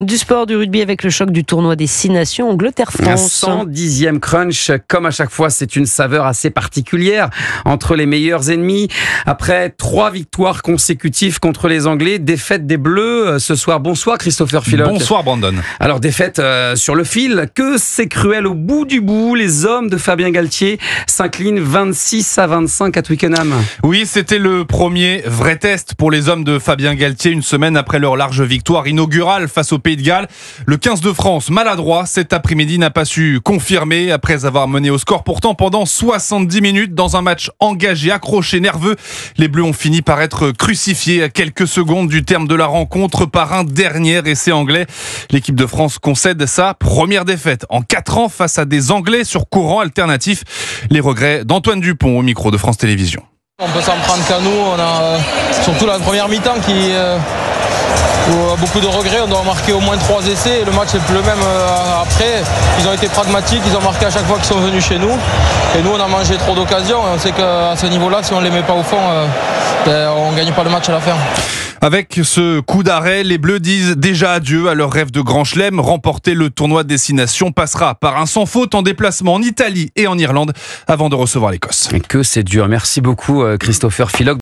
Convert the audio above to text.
Du sport, du rugby avec le choc du tournoi des 6 nations Angleterre-France. 110e crunch, comme à chaque fois, c'est une saveur assez particulière entre les meilleurs ennemis. Après 3 victoires consécutives contre les Anglais, défaite des Bleus ce soir. Bonsoir Christopher Philoc. Bonsoir Brandon. Alors défaite sur le fil, que c'est cruel au bout du bout. Les hommes de Fabien Galtier s'inclinent 26-25 à Twickenham. Oui, c'était le premier vrai test pour les hommes de Fabien Galtier, une semaine après leur large victoire inaugurale face au Pays de Galles. Le 15 de France, maladroit cet après-midi, n'a pas su confirmer après avoir mené au score. Pourtant, pendant 70 minutes, dans un match engagé, accroché, nerveux, les Bleus ont fini par être crucifiés à quelques secondes du terme de la rencontre par un dernier essai anglais. L'équipe de France concède sa première défaite en 4 ans face à des Anglais sur courant alternatif. Les regrets d'Antoine Dupont au micro de France Télévisions. On peut s'en prendre qu'à nous, on a surtout la première mi-temps où beaucoup de regrets, on doit marquer au moins 3 essais, le match n'est plus le même après. Ils ont été pragmatiques, ils ont marqué à chaque fois qu'ils sont venus chez nous et nous on a mangé trop d'occasions, on sait qu'à ce niveau-là, si on ne les met pas au fond, on ne gagne pas le match à la fin. Avec ce coup d'arrêt, les Bleus disent déjà adieu à leur rêve de grand chelem. Remporter le tournoi de destination passera par un sans faute en déplacement en Italie et en Irlande avant de recevoir l'Écosse. Que c'est dur. Merci beaucoup Christopher Philoc.